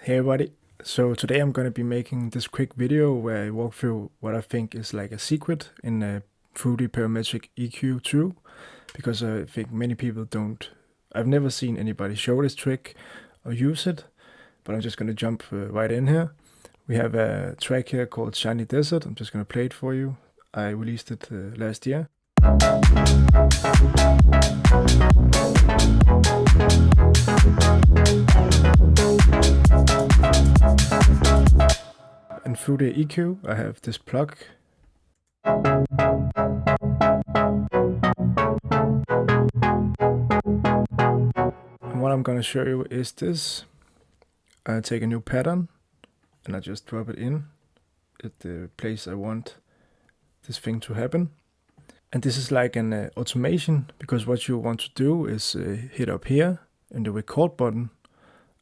Hey everybody, so today I'm going to be making this quick video where I walk through what I think is like a secret in a fruity parametric EQ True, because I think many people don't, I've never seen anybody show this trick or use it, but I'm just going to jump right in here. We have a track here called Shiny Desert. I'm just going to play it for you. I released it last year. And through the EQ, I have this plug. And what I'm going to show you is this. I take a new pattern and I just drop it in at the place I want this thing to happen. And this is like an automation, because what you want to do is hit up here in the record button.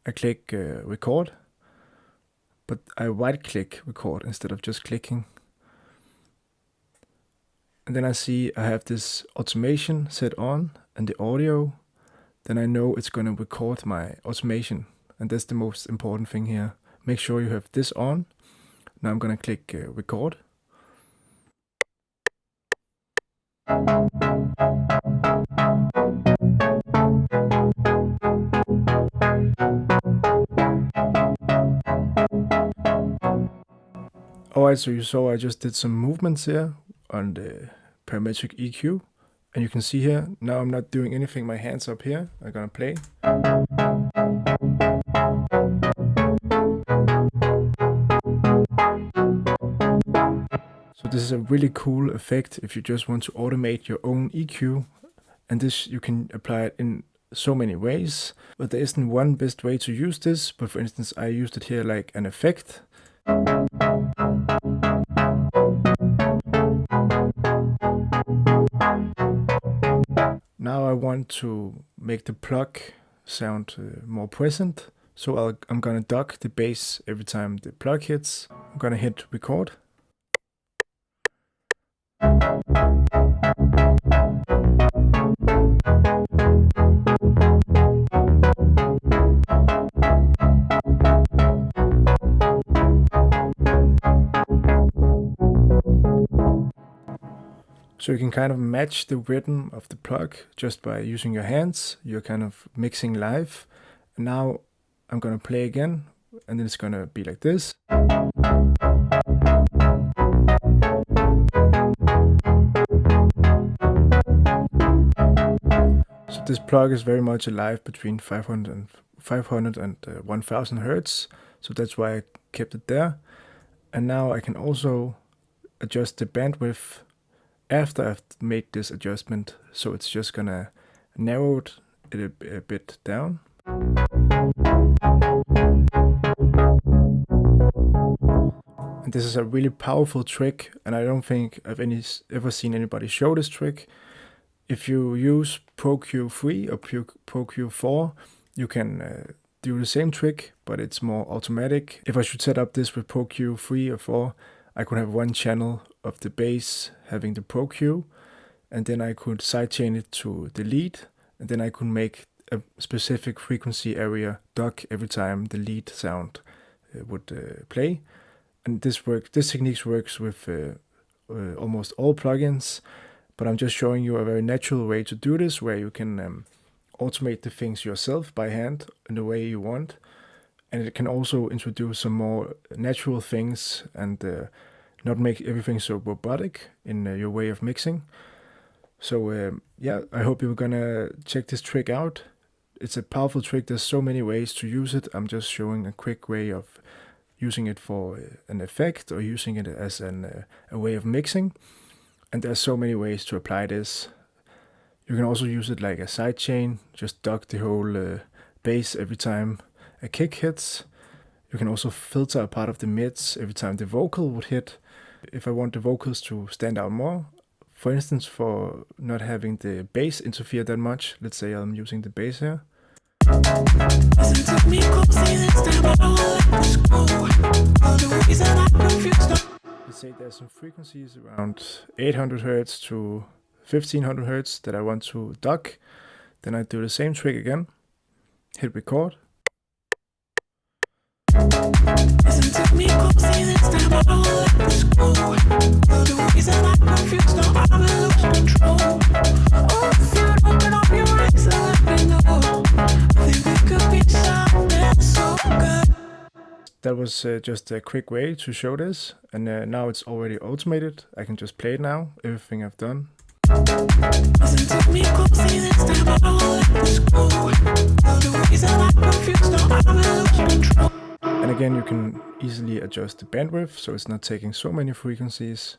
I click record, but I right click record instead of just clicking. And then I see I have this automation set on and the audio. Then I know it's going to record my automation. And that's the most important thing here. Make sure you have this on. Now I'm going to click record. Alright, so you saw I just did some movements here on the parametric EQ. And you can see here, now I'm not doing anything, my hands up here. I'm gonna play. So this is a really cool effect if you just want to automate your own EQ. And this, you can apply it in so many ways. But there isn't one best way to use this. But for instance, I used it here like an effect. Now I want to make the plug sound more present. So I'm gonna duck the bass every time the plug hits. I'm gonna hit record. So you can kind of match the rhythm of the plug just by using your hands. You're kind of mixing live. And now I'm gonna play again, and then it's gonna be like this. So this plug is very much alive between 500 and 1000 Hertz. So that's why I kept it there. And now I can also adjust the bandwidth after I've made this adjustment, so it's just gonna narrow it a bit down. And this is a really powerful trick, and I don't think I've ever seen anybody show this trick. If you use Pro Q3 or Pro Q4, you can do the same trick, but it's more automatic. If I should set up this with Pro Q3 or 4, I could have one channel of the bass having the Pro Q, and then I could sidechain it to the lead, and then I could make a specific frequency area duck every time the lead sound would play. And this technique works with almost all plugins, but I'm just showing you a very natural way to do this, where you can automate the things yourself by hand in the way you want. And it can also introduce some more natural things and not make everything so robotic in your way of mixing. So yeah, I hope you're gonna check this trick out. It's a powerful trick. There's so many ways to use it. I'm just showing a quick way of using it for an effect or using it as a way of mixing. And there's so many ways to apply this. You can also use it like a sidechain, just duck the whole bass every time a kick hits. You can also filter a part of the mids every time the vocal would hit. If I want the vocals to stand out more, for instance, for not having the bass interfere that much, let's say I'm using the bass here. Let's say there's some frequencies around 800 Hertz to 1500 Hertz that I want to duck. Then I do the same trick again, hit record. Listen to me closely this time, I don't let this go. You're the reason I'm confused, now I will lose control. Oh, if you'd open up your eyes and let me know, I think we could be something so good. That was just a quick way to show this, and now it's already automated. I can just play it now, everything I've done. Listen to me closely this time, I don't let this go. You're the reason I'm confused, now I will lose control. And again, you can easily adjust the bandwidth, so it's not taking so many frequencies.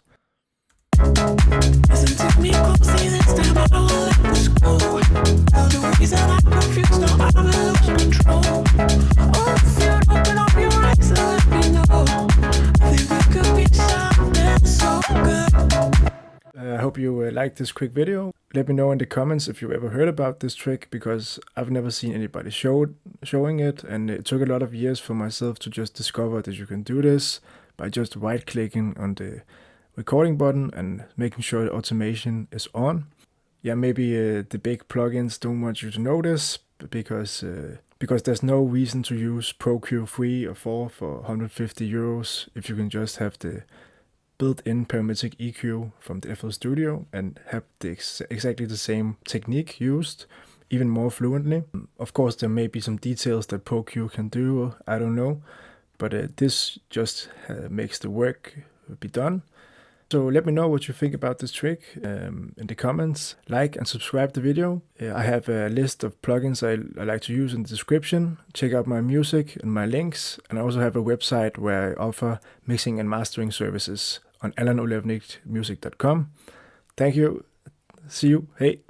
Listen to me closely this time, I don't let this go. You're the reason I'm confused, now I will lose control. Oh, if you'd open up your eyes and let me know, I think we could be something so good. I hope you liked this quick video. Let me know in the comments if you've ever heard about this trick, because I've never seen anybody showing it, and it took a lot of years for myself to just discover that you can do this by just right-clicking on the recording button and making sure the automation is on. Yeah, maybe the big plugins don't want you to know this, because there's no reason to use Pro Q3 or 4 for 150 euros if you can just have the built-in parametric EQ from the FL Studio and have the exactly the same technique used, even more fluently. Of course, there may be some details that Pro Q can do, I don't know, but this just makes the work be done. So let me know what you think about this trick in the comments. Like and subscribe the video. I have a list of plugins I like to use in the description. Check out my music and my links. And I also have a website where I offer mixing and mastering services on alanolewnikmusic.com. Thank you. See you. Hey.